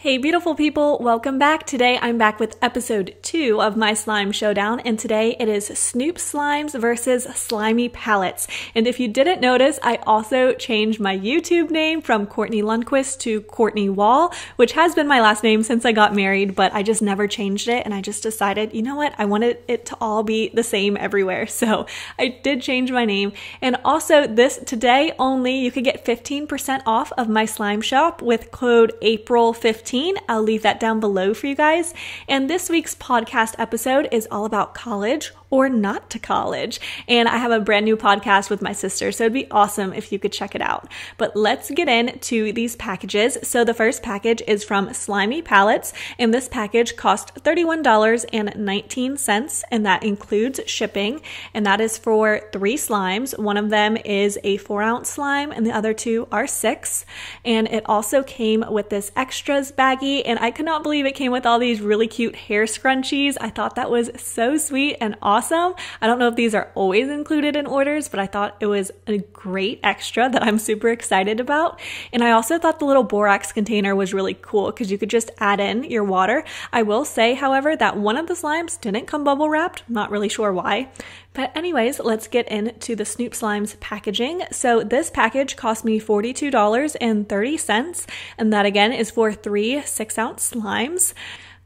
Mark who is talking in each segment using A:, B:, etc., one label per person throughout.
A: Hey beautiful people, welcome back. Today I'm back with episode 2 of my slime showdown, and today it is SNOOP slimes versus Slimey Pallets. And if you didn't notice, I also changed my YouTube name from Courtney Lundquist to Courtney Wall, which has been my last name since I got married, but I just never changed it, and I just decided, you know what, I wanted it to all be the same everywhere. So I did change my name. And also today only, you could get 15% off of my slime shop with code April15. I'll leave that down below for you guys. And this week's podcast episode is all about college or not to college. And I have a brand new podcast with my sister, so it'd be awesome if you could check it out. But let's get into these packages. So the first package is from Slimey Pallets, and this package cost $31.19, and that includes shipping. And that is for 3 slimes. One of them is a 4-ounce slime, and the other 2 are 6. And it also came with this extras baggie, and I could not believe it came with all these really cute hair scrunchies. I thought that was so sweet and awesome. I don't know if these are always included in orders, but I thought it was a great extra that I'm super excited about. And I also thought the little borax container was really cool because you could just add in your water. I will say, however, that one of the slimes didn't come bubble wrapped. Not really sure why. But anyways, let's get into the SNOOP Slimes packaging. So this package cost me $42.30, and that again is for 3 6-ounce slimes.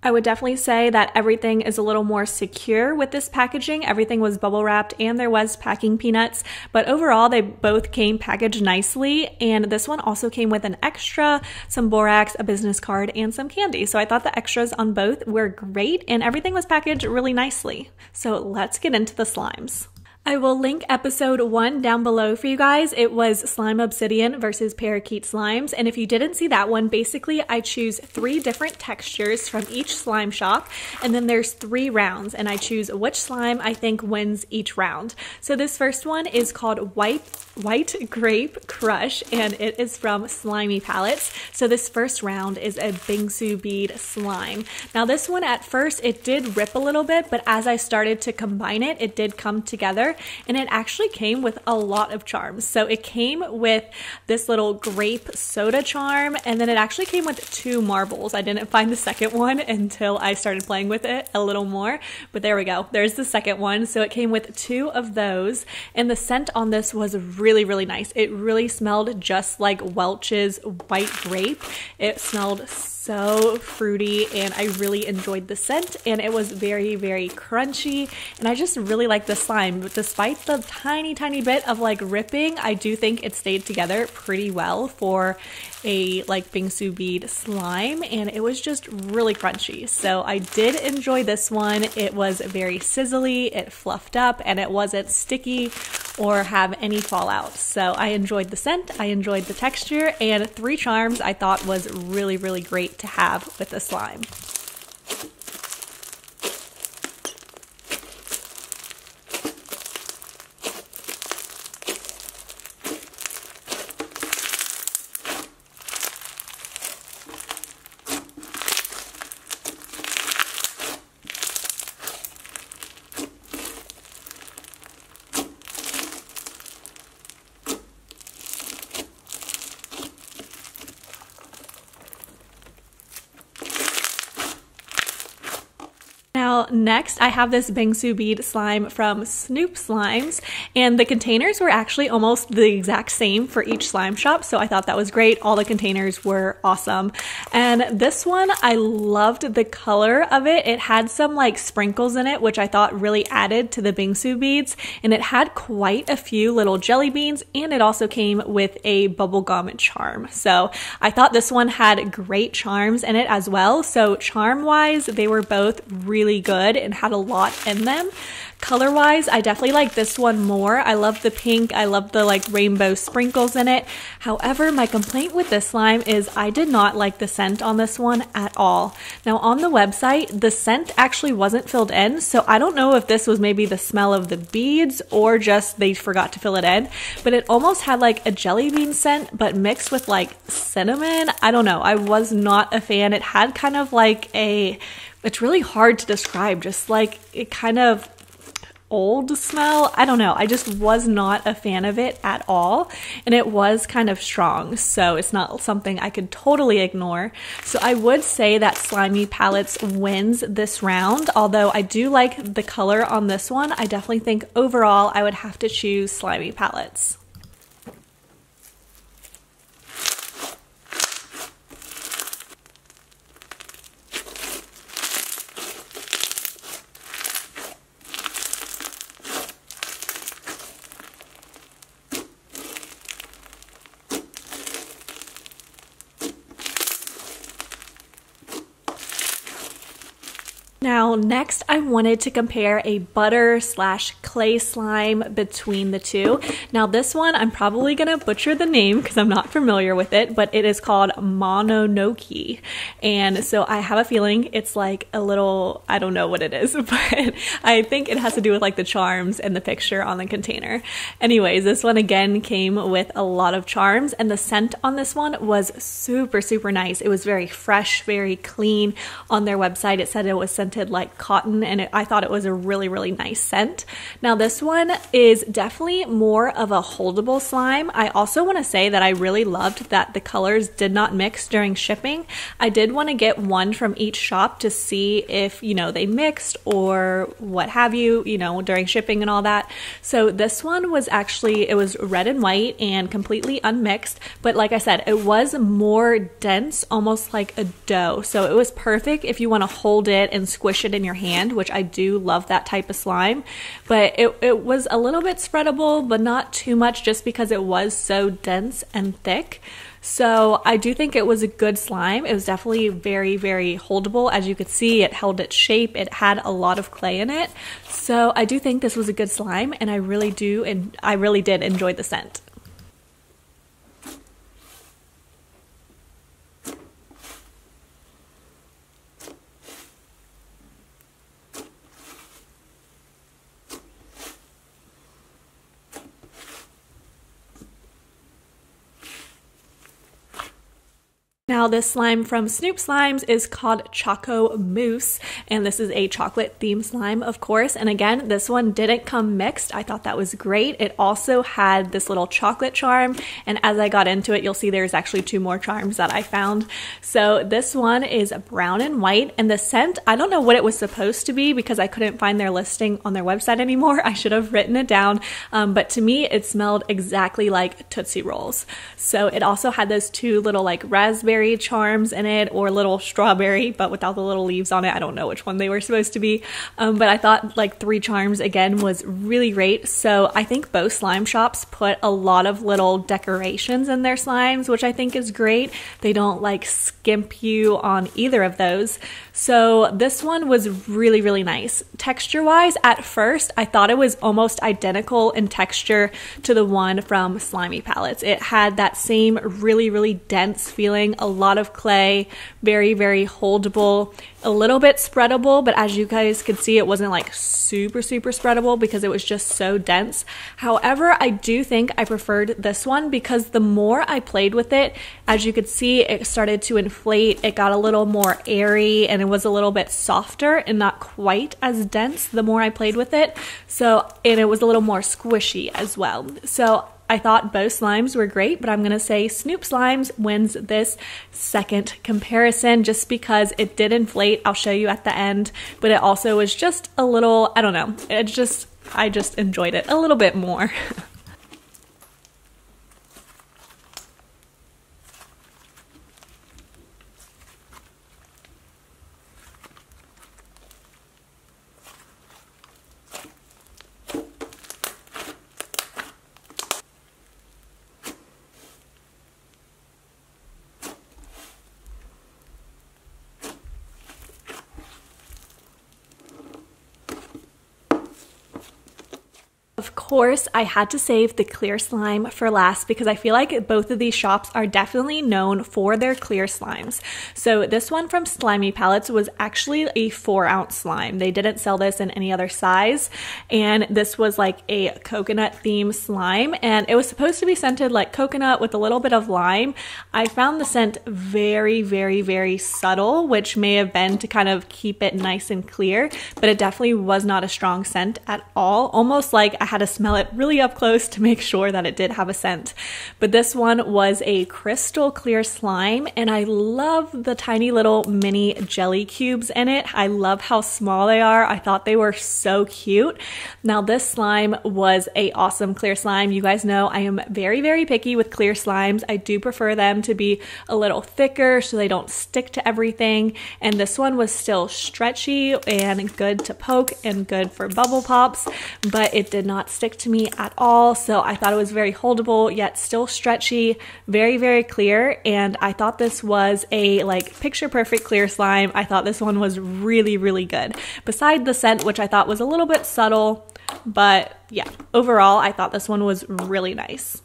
A: I would definitely say that everything is a little more secure with this packaging. Everything was bubble wrapped and there was packing peanuts, but overall they both came packaged nicely. And this one also came with an extra, some borax, a business card, and some candy. So I thought the extras on both were great and everything was packaged really nicely. So let's get into the slimes. I will link episode 1 down below for you guys. It was Slime Obsidian versus Parakeet Slimes. And if you didn't see that one, basically I choose 3 different textures from each slime shop. And then there's 3 rounds and I choose which slime I think wins each round. So this first one is called White Grape Crush, and it is from Slimey Pallets. So this first round is a bingsoo bead slime. Now this one at first it did rip a little bit, but as I started to combine it, it did come together. And it actually came with a lot of charms. So it came with this little grape soda charm, and then it actually came with 2 marbles. I didn't find the second one until I started playing with it a little more, but there we go. There's the second one. So it came with 2 of those, and the scent on this was really, really nice. It really smelled just like Welch's white grape. It smelled so fruity, and I really enjoyed the scent, and it was very, very crunchy, and I just really like the slime. But despite the tiny bit of like ripping, I do think it stayed together pretty well for a like bingsoo bead slime, and it was just really crunchy. So I did enjoy this one. It was very sizzly, it fluffed up, and it wasn't sticky or have any fallout. So I enjoyed the scent, I enjoyed the texture, and 3 charms I thought was really, really great to have with the slime. Now, next I have this bingsoo bead slime from SNOOP Slimes, and the containers were actually almost the exact same for each slime shop, so I thought that was great. All the containers were awesome. And this one, I loved the color of it. It had some like sprinkles in it, which I thought really added to the bingsoo beads, and it had quite a few little jelly beans, and it also came with a bubblegum charm. So I thought this one had great charms in it as well. So charm-wise, they were both really good and had a lot in them. Color wise, I definitely like this one more. I love the pink. I love the like rainbow sprinkles in it. However, my complaint with this slime is I did not like the scent on this one at all. Now on the website, the scent actually wasn't filled in. So I don't know if this was maybe the smell of the beads or just they forgot to fill it in, but it almost had like a jelly bean scent, but mixed with like cinnamon. I don't know. I was not a fan. It had kind of like it's really hard to describe, just like it kind of old smell. I don't know. I just was not a fan of it at all. And it was kind of strong. So it's not something I could totally ignore. So I would say that Slimey Pallets wins this round. Although I do like the color on this one, I definitely think overall I would have to choose Slimey Pallets. Now, next I wanted to compare a butter / clay slime between the two. Now this one, I'm probably gonna butcher the name because I'm not familiar with it, but it is called Mononoke. And so I have a feeling it's like a little, I don't know what it is, but I think it has to do with like the charms and the picture on the container. Anyways, this one again came with a lot of charms, and the scent on this one was super, super nice. It was very fresh, very clean. On their website, it said it was scented like cotton, and I thought it was a really, really nice scent. Now this one is definitely more of a holdable slime. I also want to say that I really loved that the colors did not mix during shipping. I did want to get one from each shop to see if, you know, they mixed or what have you, you know, during shipping and all that. So this one was actually, it was red and white and completely unmixed, but like I said, it was more dense, almost like a dough. So it was perfect if you want to hold it and squish it in your hand, which I do love that type of slime. But it was a little bit spreadable, but not too much, just because it was so dense and thick. So I do think it was a good slime. It was definitely very, very holdable. As you could see, it held its shape. It had a lot of clay in it. So I do think this was a good slime, and I really did enjoy the scent. Now this slime from Snoop Slimes is called Choco Mousse, and this is a chocolate themed slime, of course. And again, this one didn't come mixed. I thought that was great. It also had this little chocolate charm, and as I got into it, you'll see there's actually 2 more charms that I found. So this one is brown and white, and the scent, I don't know what it was supposed to be because I couldn't find their listing on their website anymore. I should have written it down, but to me, it smelled exactly like Tootsie Rolls. So it also had those 2 little like raspberry charms in it, or little strawberry, but without the little leaves on it. I don't know which one they were supposed to be, but I thought like 3 charms again was really great. So I think both slime shops put a lot of little decorations in their slimes, which I think is great. They don't like skimp you on either of those. So this one was really, really nice. Texture wise, at first I thought it was almost identical in texture to the one from Slimey Pallets. It had that same really, really dense feeling, a lot of clay, very, very holdable, a little bit spreadable, but as you guys could see, it wasn't like super, super spreadable because it was just so dense. However, I do think I preferred this one because the more I played with it, as you could see, it started to inflate. It got a little more airy, and it was a little bit softer and not quite as dense the more I played with it. So, and it was a little more squishy as well. So I thought both slimes were great, but I'm going to say Snoop Slimes wins this second comparison just because it did inflate. I'll show you at the end, but it also was just a little, I don't know, I just enjoyed it a little bit more. Of course, I had to save the clear slime for last because I feel like both of these shops are definitely known for their clear slimes. So this one from Slimey Pallets was actually a 4-ounce slime. They didn't sell this in any other size, and this was like a coconut themed slime, and it was supposed to be scented like coconut with a little bit of lime. I found the scent very, very, very subtle, which may have been to kind of keep it nice and clear, but it definitely was not a strong scent at all. Almost like I had to smell it really up close to make sure that it did have a scent. But this one was a crystal clear slime, and I love the tiny little mini jelly cubes in it. I love how small they are. I thought they were so cute. Now this slime was a awesome clear slime. You guys know I am very, very picky with clear slimes. I do prefer them to be a little thicker so they don't stick to everything, and this one was still stretchy and good to poke and good for bubble pops, but it did not stick to me at all. So I thought it was very holdable yet still stretchy, very, very clear, and I thought this was a like picture perfect clear slime. I thought this one was really, really good. Beside the scent, which I thought was a little bit subtle, but yeah, overall I thought this one was really nice.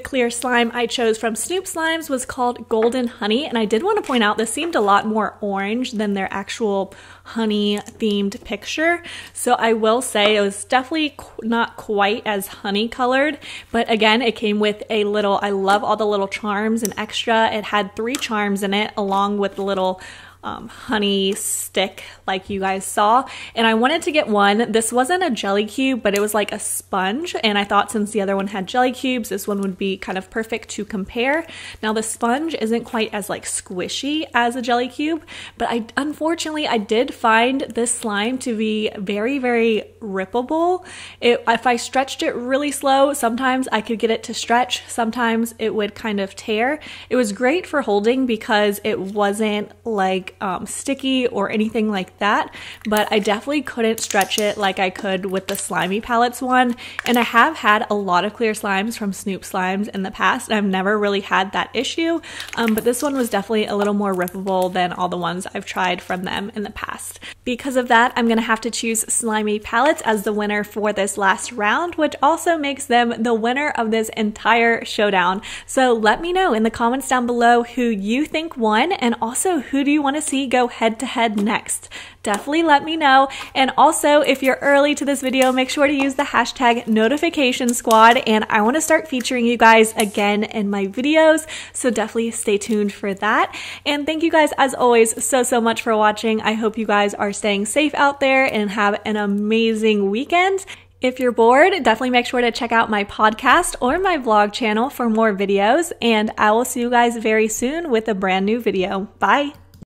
A: Clear slime I chose from SNOOP Slimes was called Golden Honey, and I did want to point out this seemed a lot more orange than their actual honey themed picture. So I will say it was definitely not quite as honey colored, but again, it came with a little, I love all the little charms and extra. It had 3 charms in it along with the little honey stick like you guys saw, and I wanted to get one. This wasn't a jelly cube, but it was like a sponge, and I thought since the other one had jelly cubes, this one would be kind of perfect to compare. Now the sponge isn't quite as like squishy as a jelly cube, but unfortunately I did find this slime to be very, very rippable. If I stretched it really slow, sometimes I could get it to stretch, sometimes it would kind of tear. It was great for holding because it wasn't like sticky or anything like that, but I definitely couldn't stretch it like I could with the Slimey Pallets one. And I have had a lot of clear slimes from SNOOP Slimes in the past, and I've never really had that issue, but this one was definitely a little more rippable than all the ones I've tried from them in the past. Because of that, I'm gonna have to choose Slimey Pallets as the winner for this last round, which also makes them the winner of this entire showdown. So let me know in the comments down below who you think won, and also who do you want to see go head to head next. Definitely let me know. And also, if you're early to this video, make sure to use the hashtag notification squad, and I want to start featuring you guys again in my videos, so definitely stay tuned for that. And thank you guys as always so much for watching. I hope you guys are staying safe out there and have an amazing weekend. If you're bored, definitely make sure to check out my podcast or my vlog channel for more videos, and I will see you guys very soon with a brand new video. Bye!